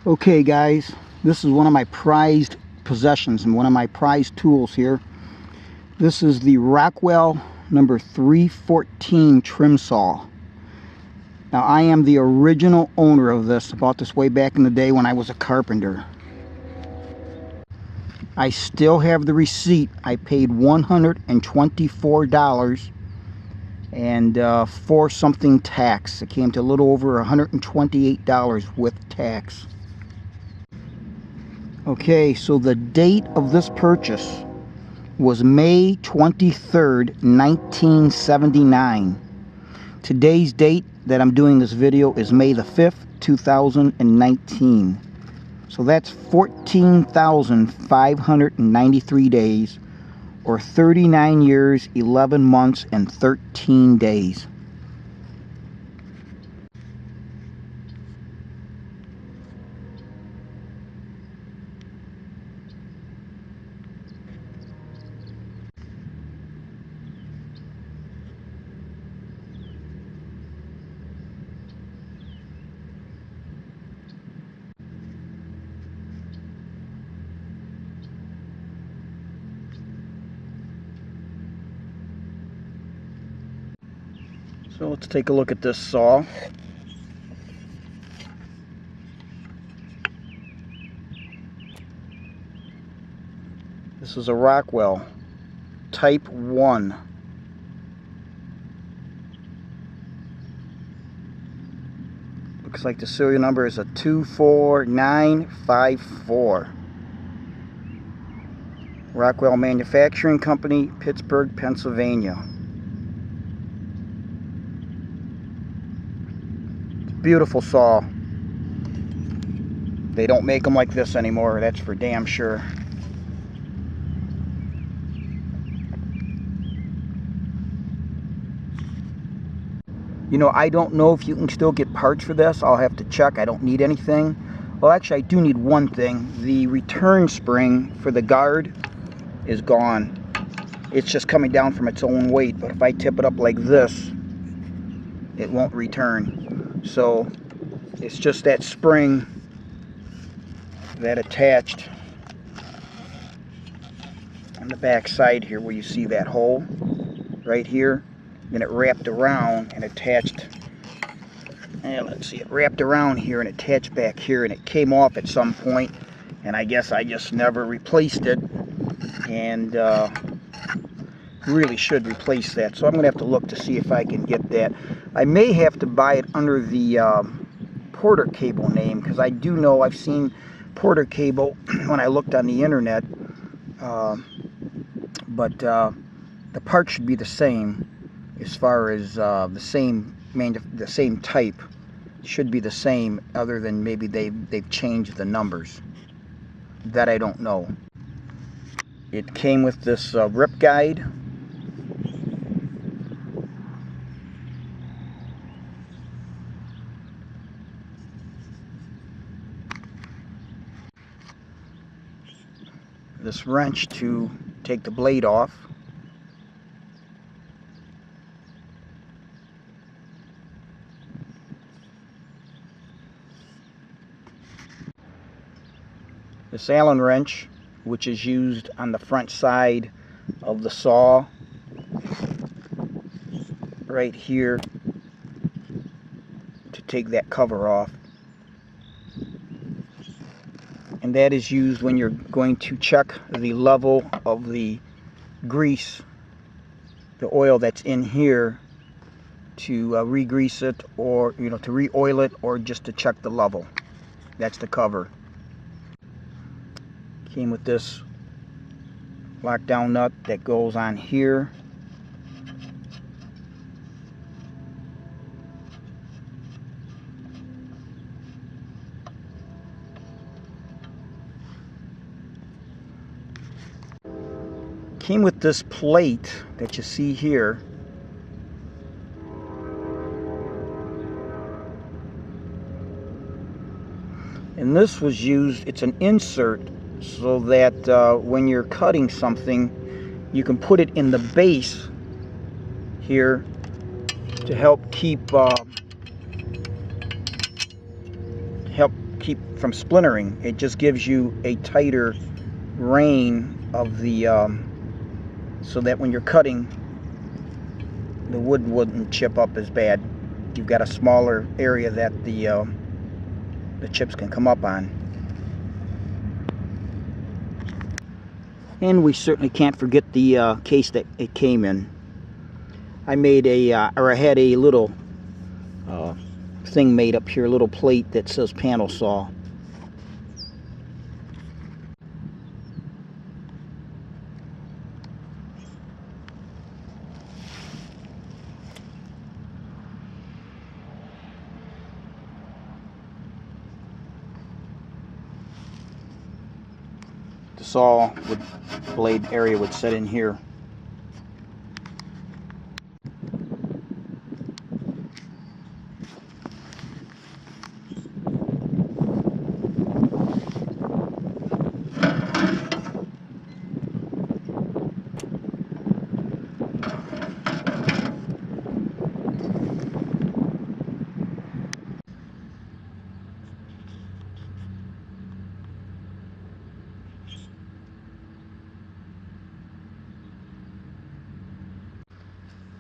Okay guys, this is one of my prized possessions and one of my prized tools here. This is the Rockwell number 314 trim saw. Now I am the original owner of this. I bought this way back in the day when I was a carpenter. I still have the receipt. I paid $124 and for something tax. It came to a little over $128 with tax. Okay, so the date of this purchase was May 23rd, 1979. Today's date that I'm doing this video is May the 5th, 2019. So that's 14,593 days, or 39 years, 11 months, and 13 days. So let's take a look at this saw. This is a Rockwell Type 1. Looks like the serial number is a 24954. Rockwell Manufacturing Company, Pittsburgh, Pennsylvania. Beautiful saw. They don't make them like this anymore, that's for damn sure. You know, I don't know if you can still get parts for this. I'll have to check. I don't need anything. Well, actually, I do need one thing. The return spring for the guard is gone. It's just coming down from its own weight, but if I tip it up like this, it won't return. So it's just that spring that attached on the back side here where you see that hole right here. Then it wrapped around and attached, let's see, it wrapped around here and attached back here, and it came off at some point, and I guess I just never replaced it, and really should replace that. So I'm gonna have to look to see if I can get that. I may have to buy it under the Porter Cable name, because I do know I've seen Porter Cable when I looked on the internet, but the part should be the same as far as the same type should be the same, other than maybe they've changed the numbers. That I don't know. It came with this rip guide. This wrench to take the blade off. This Allen wrench, which is used on the front side of the saw, right here, to take that cover off. And that is used when you're going to check the level of the grease, the oil that's in here, to re-grease it, or to re-oil it, or just to check the level. That's the cover. Came with this lockdown nut that goes on here. Came with this plate that you see here. And this was used, it's an insert, so that when you're cutting something, you can put it in the base here to help keep keep from splintering. It just gives you a tighter rein of the so that when you're cutting, the wood wouldn't chip up as bad. You've got a smaller area that the chips can come up on. And we certainly can't forget the case that it came in. I made I had a little thing made up here, a little plate that says panel saw. The saw blade area would set in here.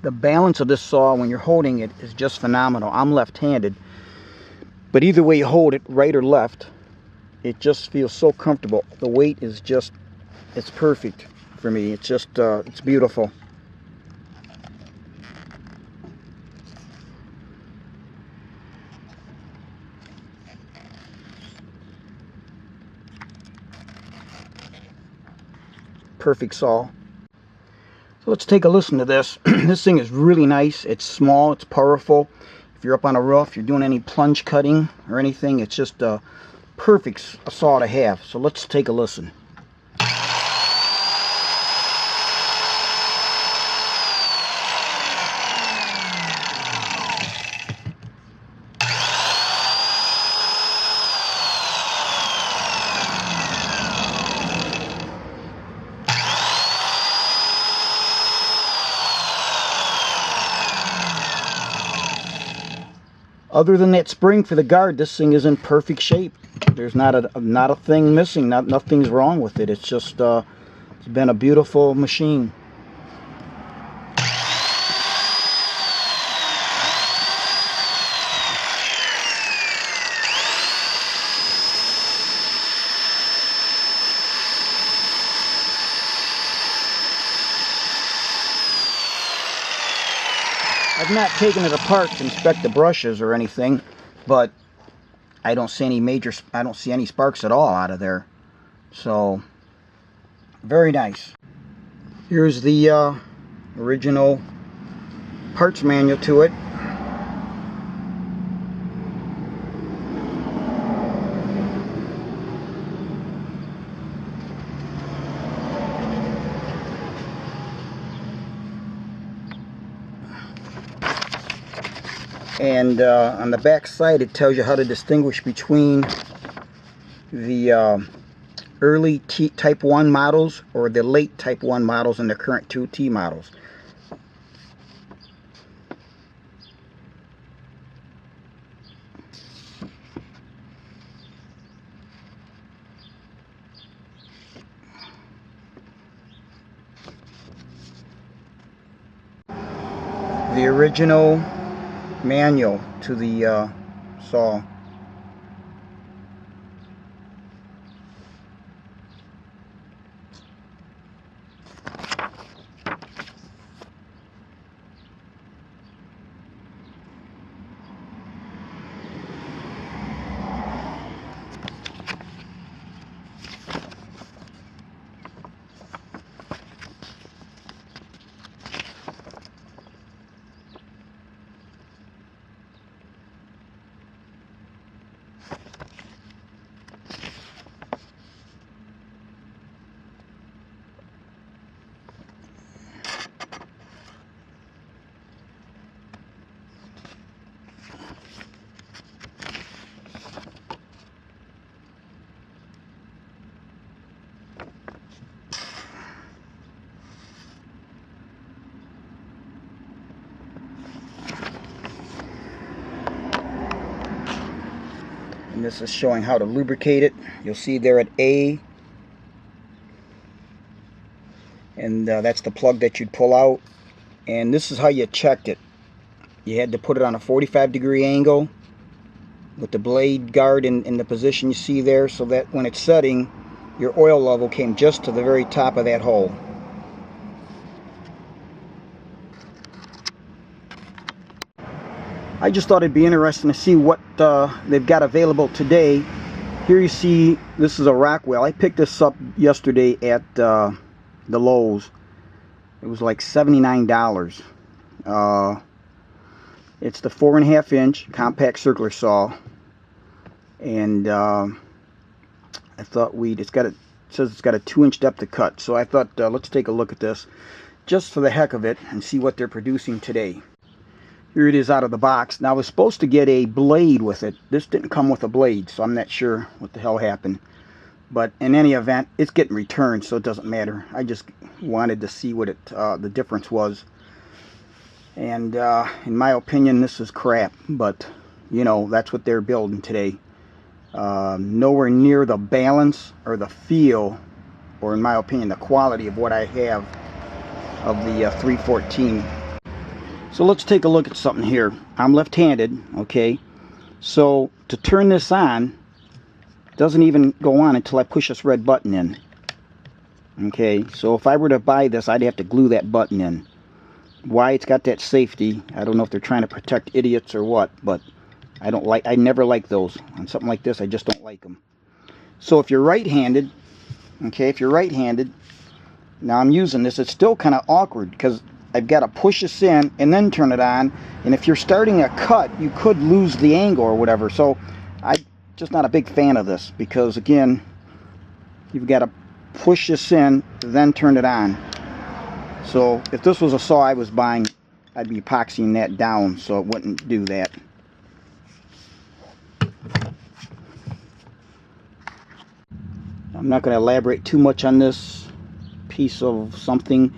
The balance of this saw when you're holding it is just phenomenal. I'm left-handed, but either way you hold it, right or left, it just feels so comfortable. The weight is just, it's perfect for me. It's just, it's beautiful. Perfect saw. So let's take a listen to this. This thing is really nice. It's small, it's powerful. If you're up on a roof, you're doing any plunge cutting or anything, it's just a perfect saw to have. So let's take a listen. Other than that spring for the guard, this thing is in perfect shape. There's not a thing missing. Nothing's wrong with it. It's just it's been a beautiful machine. I've not taken it apart to inspect the brushes or anything, but I don't see any sparks at all out of there. So, very nice. Here's the original parts manual to it. And on the back side it tells you how to distinguish between the early Type 1 models or the late Type 1 models and the current 2T models. The original manual to the saw. this is showing how to lubricate it. You'll see there at A, and that's the plug that you'd pull out. And this is how you checked it. You had to put it on a 45-degree angle with the blade guard in the position you see there, so that when it's setting, your oil level came just to the very top of that hole. I just thought it'd be interesting to see what they've got available today. Here you see, this is a Rockwell. I picked this up yesterday at the Lowe's. It was like $79. It's the 4.5-inch compact circular saw, and I thought it says it's got a 2-inch depth of cut. So I thought let's take a look at this just for the heck of it and see what they're producing today. Here it is out of the box. Now I was supposed to get a blade with it. This didn't come with a blade, so I'm not sure what the hell happened. But in any event, it's getting returned, so it doesn't matter. I just wanted to see what the difference was. And in my opinion, this is crap. But you know, that's what they're building today. Nowhere near the balance or the feel, or in my opinion, the quality of what I have of the 314. So let's take a look at something here. I'm left-handed, okay? So to turn this on, it doesn't even go on until I push this red button in. Okay, so if I were to buy this, I'd have to glue that button in. Why it's got that safety, I don't know if they're trying to protect idiots or what, but I never like those. On something like this, I just don't like them. So if you're right-handed, okay, if you're right-handed, now I'm using this, it's still kind of awkward because I've got to push this in and then turn it on, and if you're starting a cut, you could lose the angle or whatever. So I'm just not a big fan of this, because again, you've got to push this in, then turn it on. So if this was a saw I was buying, I'd be epoxying that down so it wouldn't do that. I'm not going to elaborate too much on this piece of something.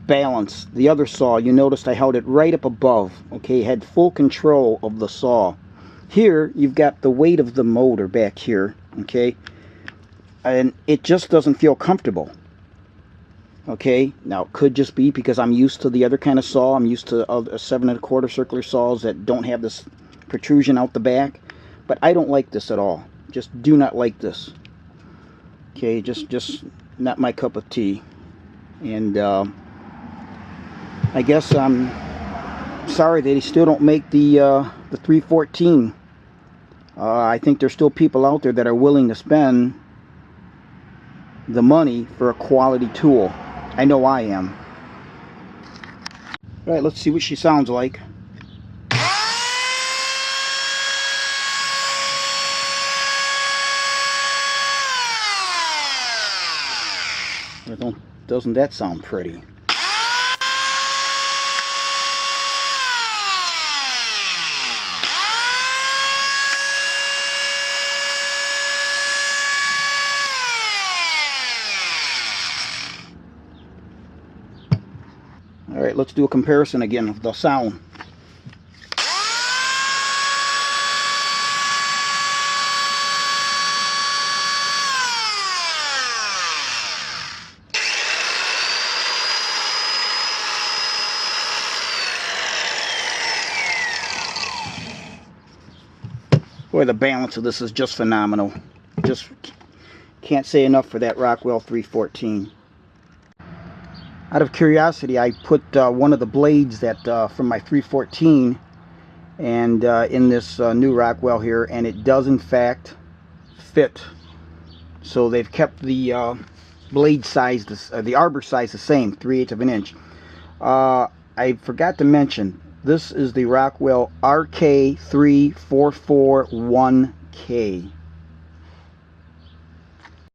Balance. The other saw, you noticed I held it right up above. Okay, had full control of the saw. Here, you've got the weight of the motor back here. Okay, and it just doesn't feel comfortable. Okay, now it could just be because I'm used to the other kind of saw. I'm used to a 7 1/4 circular saws that don't have this protrusion out the back. But I don't like this at all. Just do not like this. Okay, just not my cup of tea. And I guess I'm sorry they still don't make the 314. I think there's still people out there that are willing to spend the money for a quality tool. I know I am. All right, let's see what she sounds like. Doesn't that sound pretty? All right, let's do a comparison again of the sound. Boy, the balance of this is just phenomenal. Just can't say enough for that Rockwell 314. Out of curiosity, I put one of the blades that from my 314 and in this new Rockwell here, and it does in fact fit. So they've kept the blade size, the arbor size the same, 3/8 of an inch. I forgot to mention, this is the Rockwell RK3441K.